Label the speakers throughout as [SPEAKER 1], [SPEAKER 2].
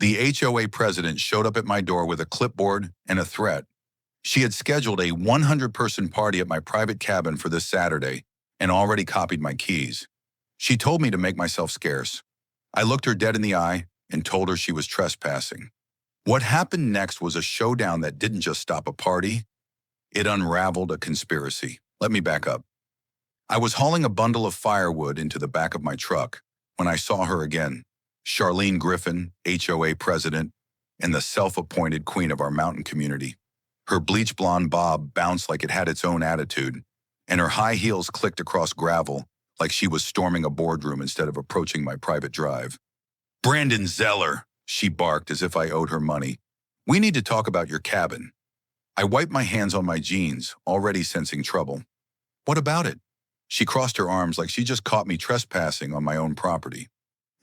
[SPEAKER 1] The HOA president showed up at my door with a clipboard and a threat. She had scheduled a 100-person party at my private cabin for this Saturday and already copied my keys. She told me to make myself scarce. I looked her dead in the eye and told her she was trespassing. What happened next was a showdown that didn't just stop a party, it unraveled a conspiracy. Let me back up. I was hauling a bundle of firewood into the back of my truck when I saw her again. Charlene Griffin, HOA president, and the self-appointed queen of our mountain community. Her bleach blonde bob bounced like it had its own attitude, and her high heels clicked across gravel like she was storming a boardroom instead of approaching my private drive. "Brandon Zeller," she barked as if I owed her money. "We need to talk about your cabin." I wiped my hands on my jeans, already sensing trouble. "What about it?" She crossed her arms like she just caught me trespassing on my own property.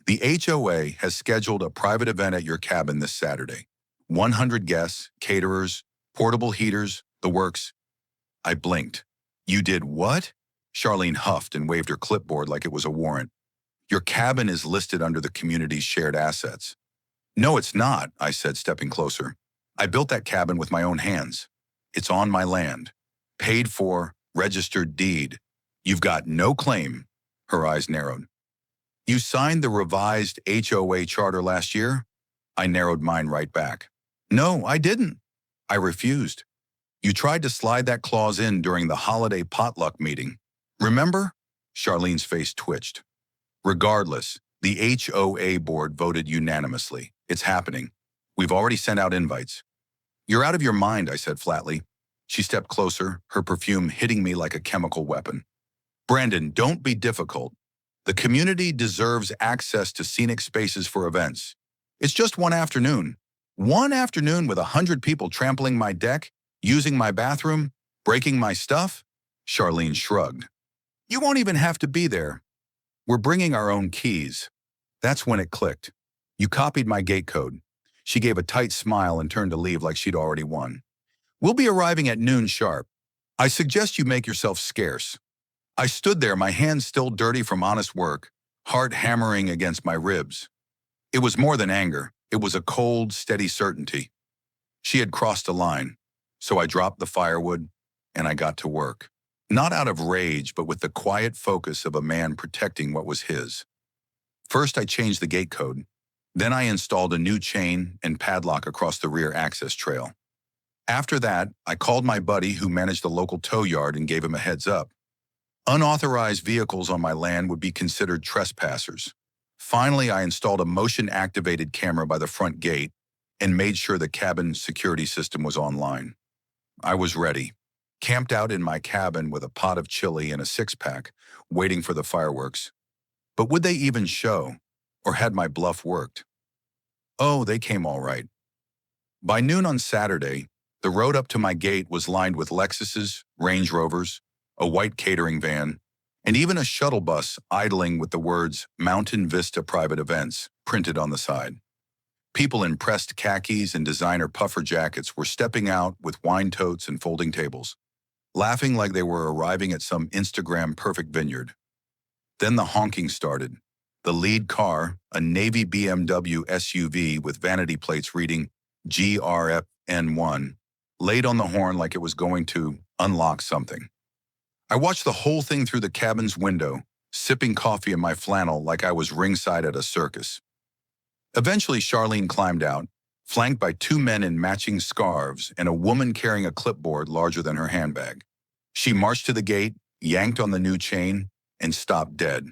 [SPEAKER 1] "The HOA has scheduled a private event at your cabin this Saturday. 100 guests, caterers, portable heaters, the works." I blinked. "You did what?" Charlene huffed and waved her clipboard like it was a warrant. "Your cabin is listed under the community's shared assets." "No, it's not," I said, stepping closer. "I built that cabin with my own hands. It's on my land. Paid for, registered deed. You've got no claim." Her eyes narrowed. "You signed the revised HOA charter last year?" I narrowed mine right back. "No, I didn't." I refused. "You tried to slide that clause in during the holiday potluck meeting. Remember?" Charlene's face twitched. "Regardless, the HOA board voted unanimously. It's happening. We've already sent out invites." "You're out of your mind," I said flatly. She stepped closer, her perfume hitting me like a chemical weapon. "Brandon, don't be difficult. The community deserves access to scenic spaces for events. It's just one afternoon. One afternoon with 100 people trampling my deck, using my bathroom, breaking my stuff?" Charlene shrugged. "You won't even have to be there. We're bringing our own keys." That's when it clicked. "You copied my gate code." She gave a tight smile and turned to leave like she'd already won. "We'll be arriving at noon sharp. I suggest you make yourself scarce." I stood there, my hands still dirty from honest work, heart hammering against my ribs. It was more than anger. It was a cold, steady certainty. She had crossed a line, so I dropped the firewood and I got to work. Not out of rage, but with the quiet focus of a man protecting what was his. First, I changed the gate code. Then I installed a new chain and padlock across the rear access trail. After that, I called my buddy who managed the local tow yard and gave him a heads up. Unauthorized vehicles on my land would be considered trespassers. Finally, I installed a motion-activated camera by the front gate and made sure the cabin security system was online. I was ready, camped out in my cabin with a pot of chili and a six-pack, waiting for the fireworks. But would they even show, or had my bluff worked? Oh, they came all right. By noon on Saturday, the road up to my gate was lined with Lexuses, Range Rovers, a white catering van, and even a shuttle bus idling with the words Mountain Vista Private Events printed on the side. People in pressed khakis and designer puffer jackets were stepping out with wine totes and folding tables, laughing like they were arriving at some Instagram-perfect vineyard. Then the honking started. The lead car, a navy BMW SUV with vanity plates reading GRFN1, laid on the horn like it was going to unlock something. I watched the whole thing through the cabin's window, sipping coffee in my flannel like I was ringside at a circus. Eventually, Charlene climbed out, flanked by two men in matching scarves and a woman carrying a clipboard larger than her handbag. She marched to the gate, yanked on the new chain, and stopped dead.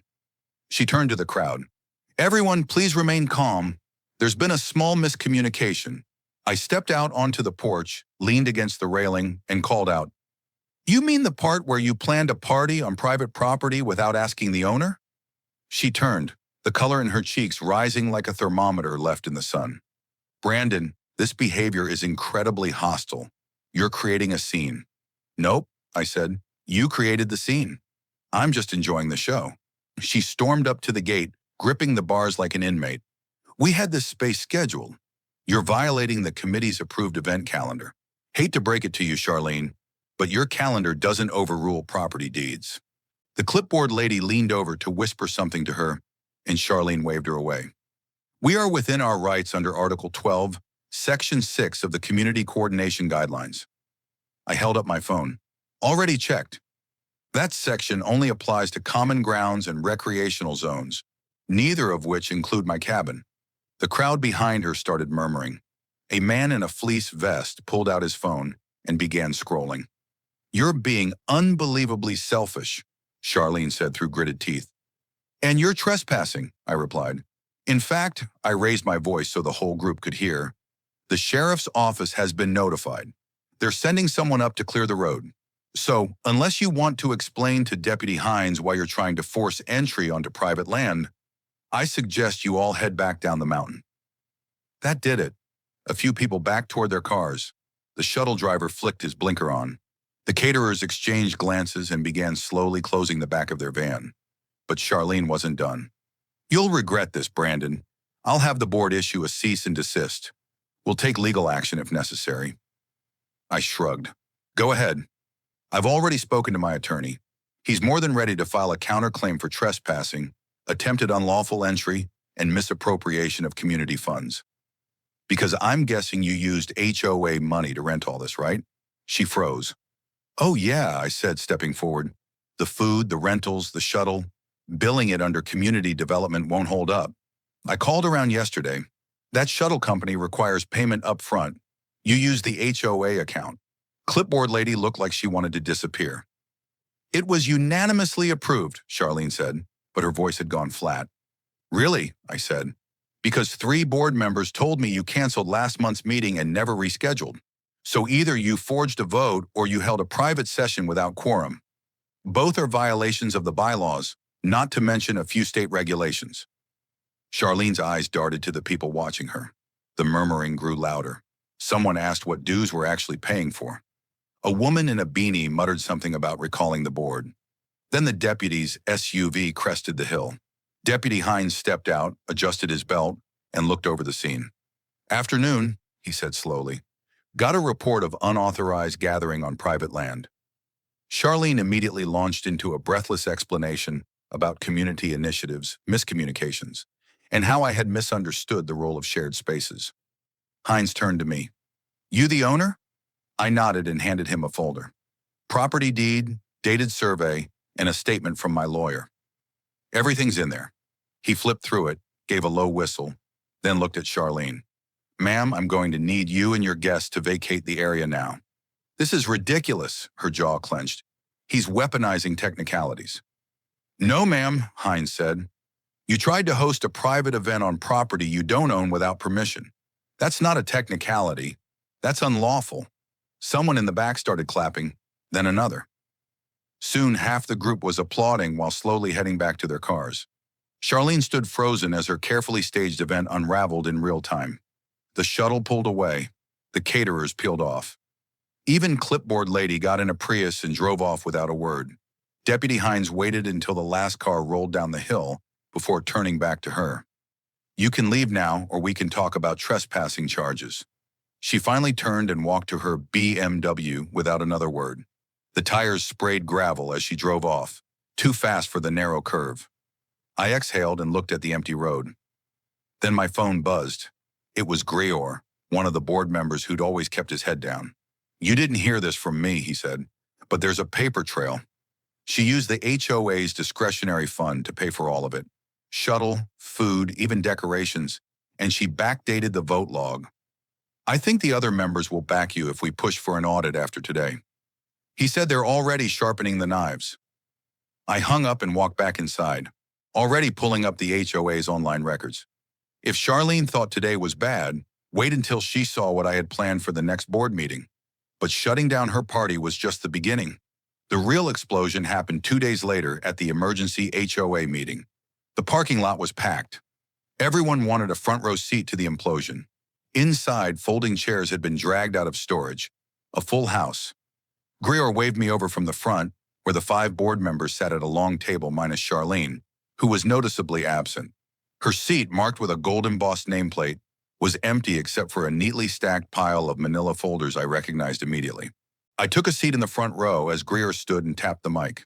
[SPEAKER 1] She turned to the crowd. "Everyone, please remain calm. There's been a small miscommunication." I stepped out onto the porch, leaned against the railing, and called out, "You mean the part where you planned a party on private property without asking the owner?" She turned, the color in her cheeks rising like a thermometer left in the sun. "Brandon, this behavior is incredibly hostile. You're creating a scene." "Nope," I said. "You created the scene. I'm just enjoying the show." She stormed up to the gate, gripping the bars like an inmate. "We had this space scheduled. You're violating the committee's approved event calendar. Hate to break it to you, Charlene, but your calendar doesn't overrule property deeds." The clipboard lady leaned over to whisper something to her, and Charlene waved her away. We are within our rights under Article 12, Section 6 of the Community Coordination Guidelines. I held up my phone. Already checked. That section only applies to common grounds and recreational zones, neither of which include my cabin. The crowd behind her started murmuring. A man in a fleece vest pulled out his phone and began scrolling. "You're being unbelievably selfish," Charlene said through gritted teeth. "And you're trespassing," I replied. In fact, I raised my voice so the whole group could hear. "The sheriff's office has been notified. They're sending someone up to clear the road. So, unless you want to explain to Deputy Hines why you're trying to force entry onto private land, I suggest you all head back down the mountain." That did it. A few people backed toward their cars. The shuttle driver flicked his blinker on. The caterers exchanged glances and began slowly closing the back of their van. But Charlene wasn't done. "You'll regret this, Brandon. I'll have the board issue a cease and desist. We'll take legal action if necessary." I shrugged. "Go ahead. I've already spoken to my attorney. He's more than ready to file a counterclaim for trespassing, attempted unlawful entry, and misappropriation of community funds. Because I'm guessing you used HOA money to rent all this, right?" She froze. "Oh yeah," I said, stepping forward. "The food, the rentals, the shuttle. Billing it under community development won't hold up. I called around yesterday. That shuttle company requires payment up front. You used the HOA account." Clipboard lady looked like she wanted to disappear. "It was unanimously approved," Charlene said, but her voice had gone flat. "Really?" I said. "Because 3 board members told me you canceled last month's meeting and never rescheduled. So either you forged a vote or you held a private session without quorum. Both are violations of the bylaws, not to mention a few state regulations." Charlene's eyes darted to the people watching her. The murmuring grew louder. Someone asked what dues we're actually paying for. A woman in a beanie muttered something about recalling the board. Then the deputy's SUV crested the hill. Deputy Hines stepped out, adjusted his belt, and looked over the scene. "Afternoon," he said slowly. "Got a report of unauthorized gathering on private land." Charlene immediately launched into a breathless explanation about community initiatives, miscommunications, and how I had misunderstood the role of shared spaces. Hines turned to me. "You the owner?" I nodded and handed him a folder. "Property deed, dated survey, and a statement from my lawyer. Everything's in there." He flipped through it, gave a low whistle, then looked at Charlene. "Ma'am, I'm going to need you and your guests to vacate the area now." "This is ridiculous," her jaw clenched. "He's weaponizing technicalities." "No, ma'am," Hines said. "You tried to host a private event on property you don't own without permission. That's not a technicality. That's unlawful." Someone in the back started clapping, then another. Soon half the group was applauding while slowly heading back to their cars. Charlene stood frozen as her carefully staged event unraveled in real time. The shuttle pulled away. The caterers peeled off. Even Clipboard Lady got in a Prius and drove off without a word. Deputy Hines waited until the last car rolled down the hill before turning back to her. "You can leave now, or we can talk about trespassing charges." She finally turned and walked to her BMW without another word. The tires sprayed gravel as she drove off, too fast for the narrow curve. I exhaled and looked at the empty road. Then my phone buzzed. It was Greor, one of the board members who'd always kept his head down. "You didn't hear this from me," he said, "but there's a paper trail. She used the HOA's discretionary fund to pay for all of it. Shuttle, food, even decorations, and she backdated the vote log. I think the other members will back you if we push for an audit after today." He said they're already sharpening the knives. I hung up and walked back inside, already pulling up the HOA's online records. If Charlene thought today was bad, wait until she saw what I had planned for the next board meeting. But shutting down her party was just the beginning. The real explosion happened 2 days later at the emergency HOA meeting. The parking lot was packed. Everyone wanted a front row seat to the implosion. Inside, folding chairs had been dragged out of storage. A full house. Greer waved me over from the front, where the 5 board members sat at a long table minus Charlene, who was noticeably absent. Her seat, marked with a gold-embossed nameplate, was empty except for a neatly stacked pile of manila folders I recognized immediately. I took a seat in the front row as Greer stood and tapped the mic.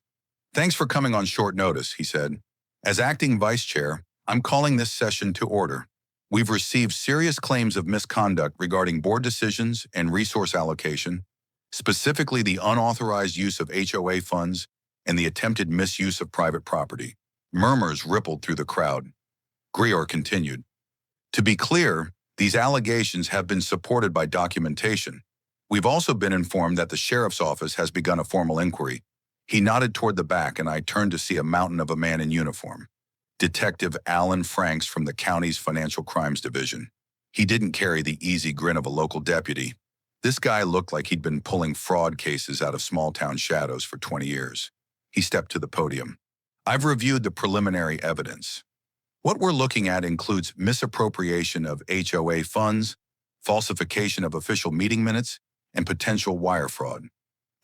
[SPEAKER 1] "Thanks for coming on short notice," he said. "As acting vice chair, I'm calling this session to order." We've received serious claims of misconduct regarding board decisions and resource allocation, specifically the unauthorized use of HOA funds and the attempted misuse of private property. Murmurs rippled through the crowd. Grior continued. To be clear, these allegations have been supported by documentation. We've also been informed that the sheriff's office has begun a formal inquiry. He nodded toward the back, and I turned to see a mountain of a man in uniform. Detective Alan Franks from the county's Financial Crimes Division. He didn't carry the easy grin of a local deputy. This guy looked like he'd been pulling fraud cases out of small-town shadows for 20 years. He stepped to the podium. I've reviewed the preliminary evidence. What we're looking at includes misappropriation of HOA funds, falsification of official meeting minutes, and potential wire fraud.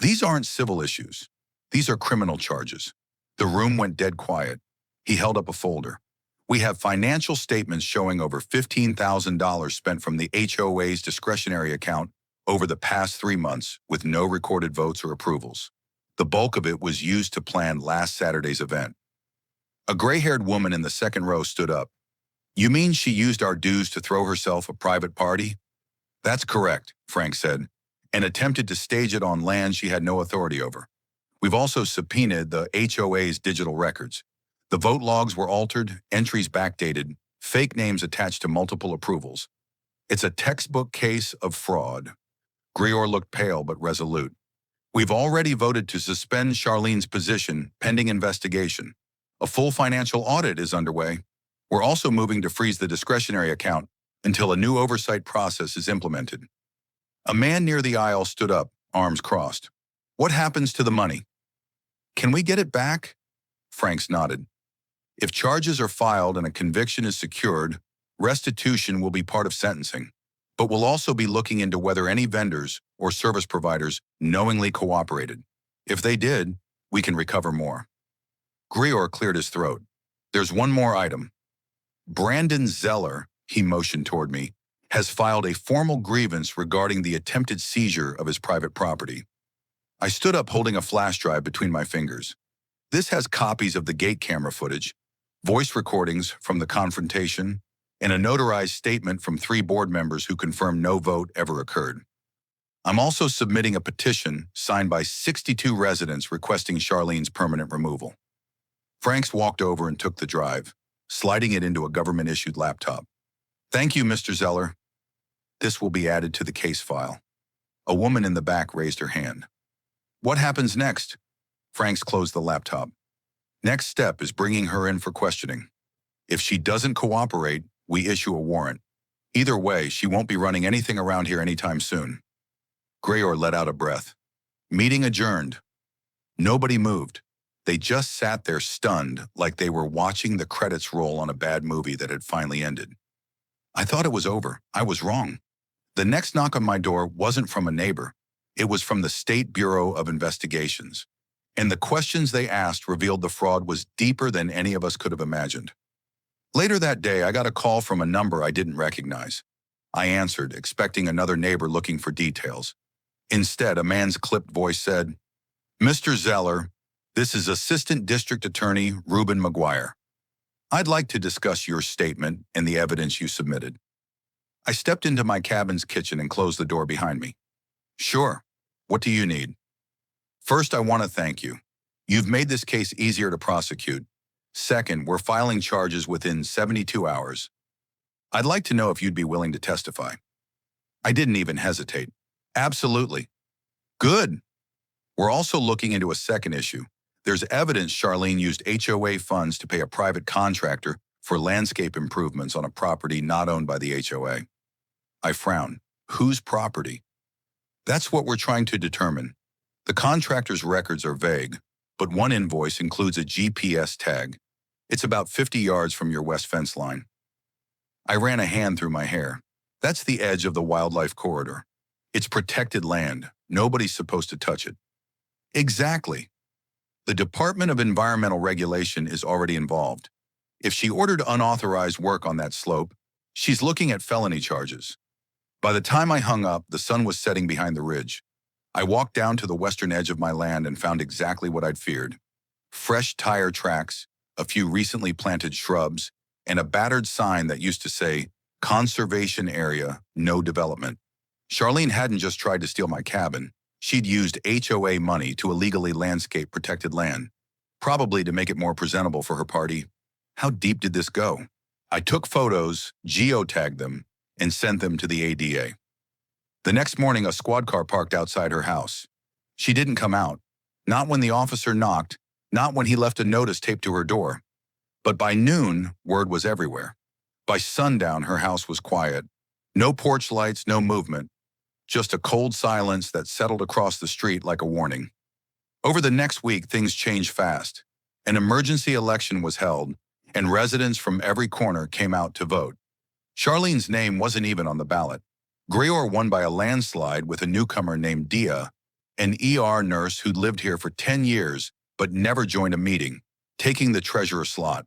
[SPEAKER 1] These aren't civil issues. These are criminal charges. The room went dead quiet. He held up a folder. We have financial statements showing over $15,000 spent from the HOA's discretionary account over the past 3 months with no recorded votes or approvals. The bulk of it was used to plan last Saturday's event. A gray-haired woman in the second row stood up. You mean she used our dues to throw herself a private party? That's correct, Frank said, and attempted to stage it on land she had no authority over. We've also subpoenaed the HOA's digital records. The vote logs were altered, entries backdated, fake names attached to multiple approvals. It's a textbook case of fraud. Grior looked pale but resolute. We've already voted to suspend Charlene's position pending investigation. A full financial audit is underway. We're also moving to freeze the discretionary account until a new oversight process is implemented. A man near the aisle stood up, arms crossed. What happens to the money? Can we get it back? Franks nodded. If charges are filed and a conviction is secured, restitution will be part of sentencing. But we'll also be looking into whether any vendors or service providers knowingly cooperated. If they did, we can recover more. Grior cleared his throat. There's one more item. Brandon Zeller, he motioned toward me, has filed a formal grievance regarding the attempted seizure of his private property. I stood up holding a flash drive between my fingers. This has copies of the gate camera footage, voice recordings from the confrontation, and a notarized statement from 3 board members who confirm no vote ever occurred. I'm also submitting a petition signed by 62 residents requesting Charlene's permanent removal. Franks walked over and took the drive, sliding it into a government-issued laptop. Thank you, Mr. Zeller. This will be added to the case file. A woman in the back raised her hand. What happens next? Franks closed the laptop. Next step is bringing her in for questioning. If she doesn't cooperate, we issue a warrant. Either way, she won't be running anything around here anytime soon. Grior let out a breath. Meeting adjourned. Nobody moved. They just sat there stunned, like they were watching the credits roll on a bad movie that had finally ended. I thought it was over. I was wrong. The next knock on my door wasn't from a neighbor. It was from the State Bureau of Investigations. And the questions they asked revealed the fraud was deeper than any of us could have imagined. Later that day, I got a call from a number I didn't recognize. I answered, expecting another neighbor looking for details. Instead, a man's clipped voice said, Mr. Zeller, this is Assistant District Attorney Reuben McGuire. I'd like to discuss your statement and the evidence you submitted. I stepped into my cabin's kitchen and closed the door behind me. Sure. What do you need? First, I want to thank you. You've made this case easier to prosecute. Second, we're filing charges within 72 hours. I'd like to know if you'd be willing to testify. I didn't even hesitate. Absolutely. Good. We're also looking into a second issue. There's evidence Charlene used HOA funds to pay a private contractor for landscape improvements on a property not owned by the HOA. I frowned. Whose property? That's what we're trying to determine. The contractor's records are vague, but one invoice includes a GPS tag. It's about 50 yards from your west fence line. I ran a hand through my hair. That's the edge of the wildlife corridor. It's protected land. Nobody's supposed to touch it. Exactly. The Department of Environmental Regulation is already involved. If she ordered unauthorized work on that slope, she's looking at felony charges. By the time I hung up, the sun was setting behind the ridge. I walked down to the western edge of my land and found exactly what I'd feared. Fresh tire tracks, a few recently planted shrubs, and a battered sign that used to say, Conservation area, no development. Charlene hadn't just tried to steal my cabin. She'd used HOA money to illegally landscape protected land, probably to make it more presentable for her party. How deep did this go? I took photos, geotagged them, and sent them to the ADA. The next morning, a squad car parked outside her house. She didn't come out. Not when the officer knocked, not when he left a notice taped to her door. But by noon, word was everywhere. By sundown, her house was quiet. No porch lights, no movement. Just a cold silence that settled across the street like a warning. Over the next week, things changed fast. An emergency election was held, and residents from every corner came out to vote. Charlene's name wasn't even on the ballot. Greor won by a landslide with a newcomer named Dia, an ER nurse who'd lived here for 10 years but never joined a meeting, taking the treasurer slot.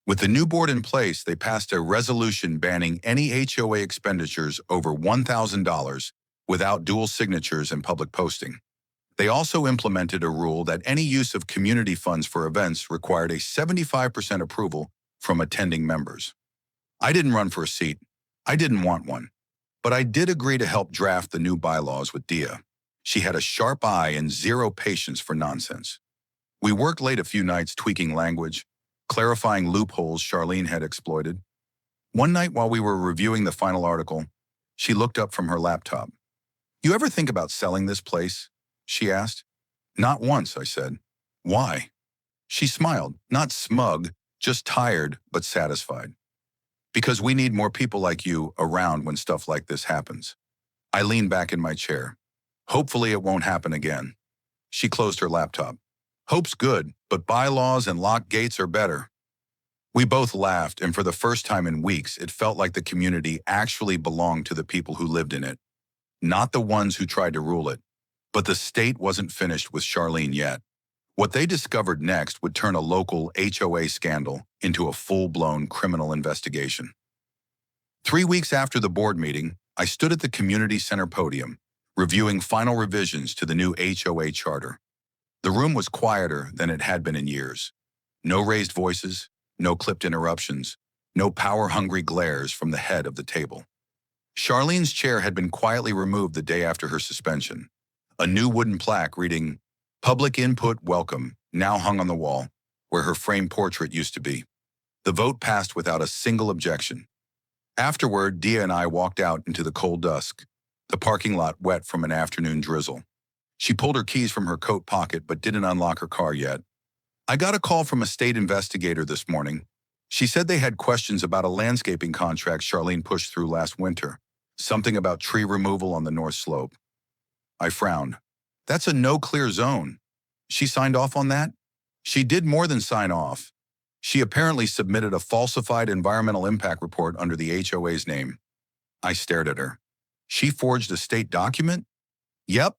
[SPEAKER 1] With the new board in place, they passed a resolution banning any HOA expenditures over $1,000 without dual signatures and public posting. They also implemented a rule that any use of community funds for events required a 75% approval from attending members. I didn't run for a seat. I didn't want one. But I did agree to help draft the new bylaws with Dia. She had a sharp eye and zero patience for nonsense. We worked late a few nights tweaking language, clarifying loopholes Charlene had exploited. One night while we were reviewing the final article, she looked up from her laptop. "You ever think about selling this place?" she asked. "Not once," I said. "Why?" She smiled, not smug, just tired but satisfied. "Because we need more people like you around when stuff like this happens." I leaned back in my chair. "Hopefully it won't happen again." She closed her laptop. "Hope's good, but bylaws and locked gates are better." We both laughed, and for the first time in weeks, it felt like the community actually belonged to the people who lived in it, not the ones who tried to rule it. But the state wasn't finished with Charlene yet. What they discovered next would turn a local HOA scandal into a full-blown criminal investigation. 3 weeks after the board meeting, I stood at the community center podium, reviewing final revisions to the new HOA charter. The room was quieter than it had been in years. No raised voices, no clipped interruptions, no power-hungry glares from the head of the table. Charlene's chair had been quietly removed the day after her suspension. A new wooden plaque reading, "Public Input Welcome," now hung on the wall, where her framed portrait used to be. The vote passed without a single objection. Afterward, Dia and I walked out into the cold dusk, the parking lot wet from an afternoon drizzle. She pulled her keys from her coat pocket but didn't unlock her car yet. "I got a call from a state investigator this morning. She said they had questions about a landscaping contract Charlene pushed through last winter, something about tree removal on the north slope." I frowned. "That's a no-clear zone. She signed off on that?" "She did more than sign off. She apparently submitted a falsified environmental impact report under the HOA's name." I stared at her. "She forged a state document?" "Yep,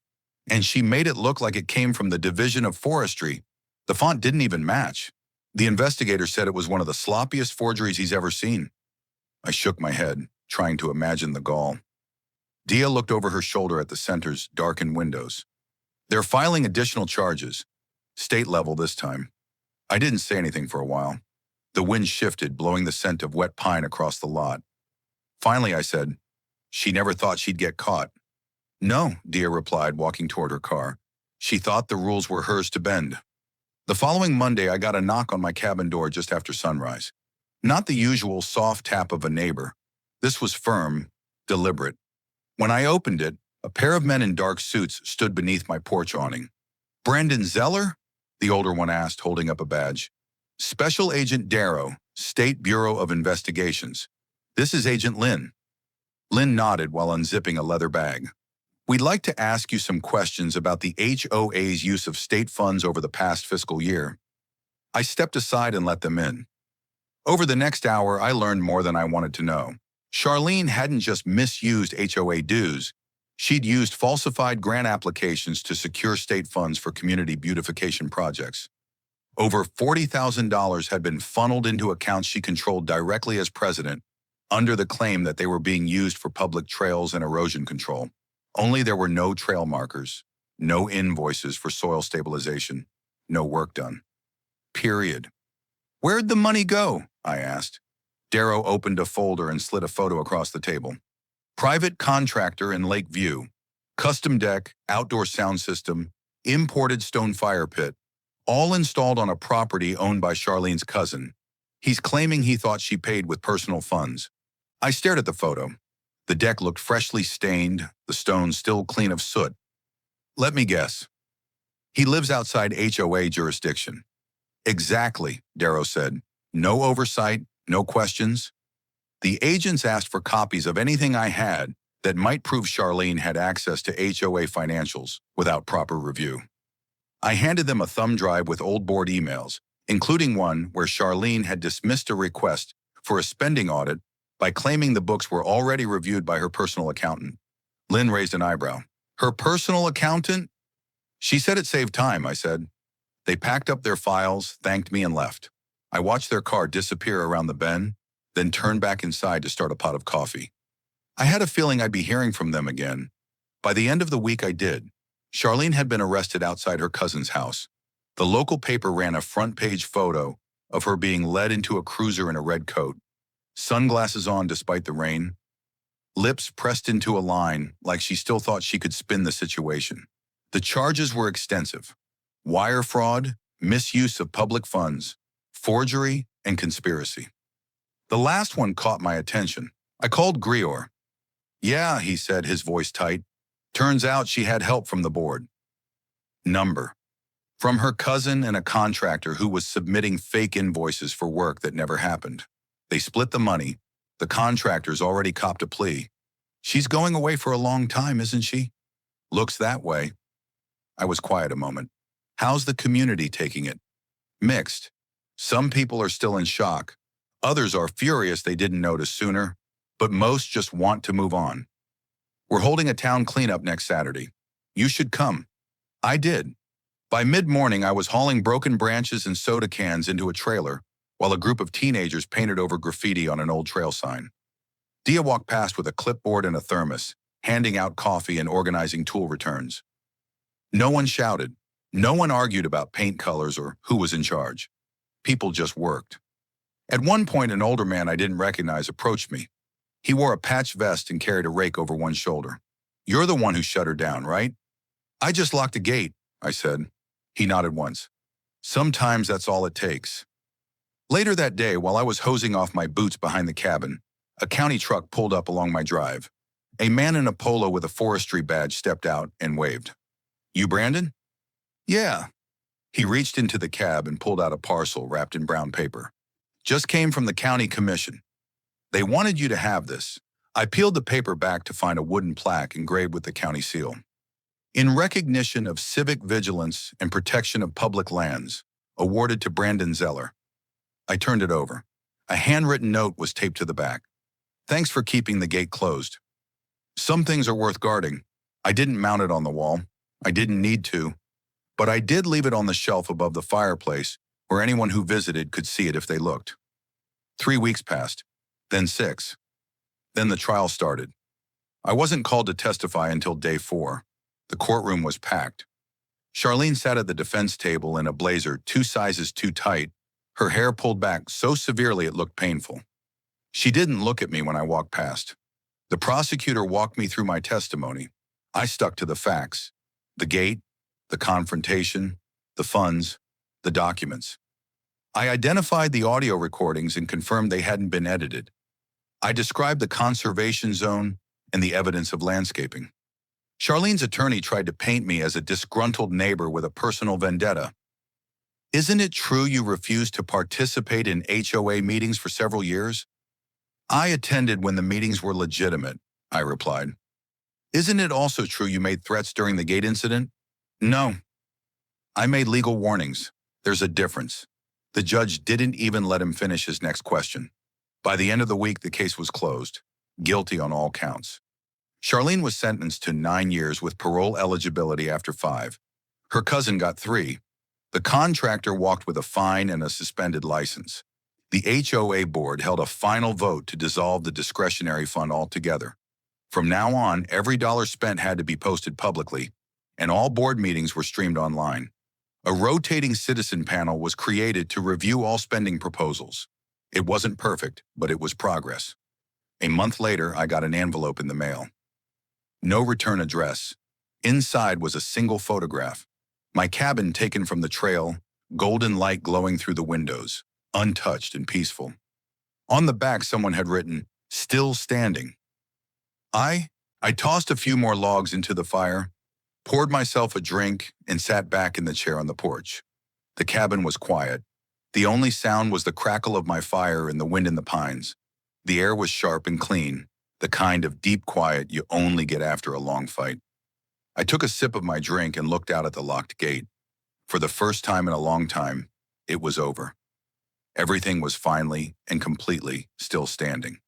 [SPEAKER 1] and she made it look like it came from the Division of Forestry. The font didn't even match. The investigator said it was one of the sloppiest forgeries he's ever seen." I shook my head, trying to imagine the gall. Dia looked over her shoulder at the center's darkened windows. "They're filing additional charges. State level this time." I didn't say anything for a while. The wind shifted, blowing the scent of wet pine across the lot. Finally, I said, "She never thought she'd get caught." "No," Dia replied, walking toward her car. "She thought the rules were hers to bend." The following Monday, I got a knock on my cabin door just after sunrise. Not the usual soft tap of a neighbor. This was firm, deliberate. When I opened it, a pair of men in dark suits stood beneath my porch awning. "Brandon Zeller?" the older one asked, holding up a badge. "Special Agent Darrow, State Bureau of Investigations. This is Agent Lynn." Lynn nodded while unzipping a leather bag. "We'd like to ask you some questions about the HOA's use of state funds over the past fiscal year." I stepped aside and let them in. Over the next hour, I learned more than I wanted to know. Charlene hadn't just misused HOA dues. She'd used falsified grant applications to secure state funds for community beautification projects. Over $40,000 had been funneled into accounts she controlled directly as president, under the claim that they were being used for public trails and erosion control. Only there were no trail markers, no invoices for soil stabilization, no work done. Period. "Where'd the money go?" I asked. Darrow opened a folder and slid a photo across the table. Private contractor in Lakeview. Custom deck, outdoor sound system, imported stone fire pit, all installed on a property owned by Charlene's cousin. He's claiming he thought she paid with personal funds. I stared at the photo. The deck looked freshly stained, the stones still clean of soot. Let me guess. He lives outside HOA jurisdiction. Exactly, Darrow said. No oversight, no questions. The agents asked for copies of anything I had that might prove Charlene had access to HOA financials without proper review. I handed them a thumb drive with old board emails, including one where Charlene had dismissed a request for a spending audit by claiming the books were already reviewed by her personal accountant. Lynn raised an eyebrow. Her personal accountant? She said it saved time, I said. They packed up their files, thanked me, and left. I watched their car disappear around the bend, then turned back inside to start a pot of coffee. I had a feeling I'd be hearing from them again. By the end of the week, I did. Charlene had been arrested outside her cousin's house. The local paper ran a front-page photo of her being led into a cruiser in a red coat, sunglasses on despite the rain, lips pressed into a line like she still thought she could spin the situation. The charges were extensive: wire fraud, misuse of public funds, forgery, and conspiracy. The last one caught my attention. I called Grior. Yeah, he said, his voice tight. Turns out she had help from the board. Number. From her cousin and a contractor who was submitting fake invoices for work that never happened. They split the money. The contractor's already copped a plea. She's going away for a long time, isn't she? Looks that way. I was quiet a moment. How's the community taking it? Mixed. Some people are still in shock. Others are furious they didn't notice sooner, but most just want to move on. We're holding a town cleanup next Saturday. You should come. I did. By mid-morning, I was hauling broken branches and soda cans into a trailer, while a group of teenagers painted over graffiti on an old trail sign. Dia walked past with a clipboard and a thermos, handing out coffee and organizing tool returns. No one shouted. No one argued about paint colors or who was in charge. People just worked. At one point, an older man I didn't recognize approached me. He wore a patched vest and carried a rake over one shoulder. You're the one who shut her down, right? I just locked the gate, I said. He nodded once. Sometimes that's all it takes. Later that day, while I was hosing off my boots behind the cabin, a county truck pulled up along my drive. A man in a polo with a forestry badge stepped out and waved. You Brandon? Yeah. He reached into the cab and pulled out a parcel wrapped in brown paper. Just came from the county commission. They wanted you to have this. I peeled the paper back to find a wooden plaque engraved with the county seal. In recognition of civic vigilance and protection of public lands, awarded to Brandon Zeller. I turned it over. A handwritten note was taped to the back. Thanks for keeping the gate closed. Some things are worth guarding. I didn't mount it on the wall. I didn't need to. But I did leave it on the shelf above the fireplace where anyone who visited could see it if they looked. 3 weeks passed, then 6. Then the trial started. I wasn't called to testify until day 4. The courtroom was packed. Charlene sat at the defense table in a blazer 2 sizes too tight, her hair pulled back so severely it looked painful. She didn't look at me when I walked past. The prosecutor walked me through my testimony. I stuck to the facts. The gate, the confrontation, the funds, the documents. I identified the audio recordings and confirmed they hadn't been edited. I described the conservation zone and the evidence of landscaping. Charlene's attorney tried to paint me as a disgruntled neighbor with a personal vendetta. Isn't it true you refused to participate in HOA meetings for several years? I attended when the meetings were legitimate, I replied. Isn't it also true you made threats during the gate incident? No. I made legal warnings. There's a difference. The judge didn't even let him finish his next question. By the end of the week, the case was closed. Guilty on all counts. Charlene was sentenced to 9 years with parole eligibility after 5. Her cousin got 3. The contractor walked with a fine and a suspended license. The HOA board held a final vote to dissolve the discretionary fund altogether. From now on, every dollar spent had to be posted publicly, and all board meetings were streamed online. A rotating citizen panel was created to review all spending proposals. It wasn't perfect, but it was progress. A month later, I got an envelope in the mail. No return address. Inside was a single photograph. My cabin taken from the trail, golden light glowing through the windows, untouched and peaceful. On the back, someone had written, "Still standing." I, I tossed a few more logs into the fire, poured myself a drink, and sat back in the chair on the porch. The cabin was quiet. The only sound was the crackle of my fire and the wind in the pines. The air was sharp and clean, the kind of deep quiet you only get after a long fight. I took a sip of my drink and looked out at the locked gate. For the first time in a long time, it was over. Everything was finally and completely still standing.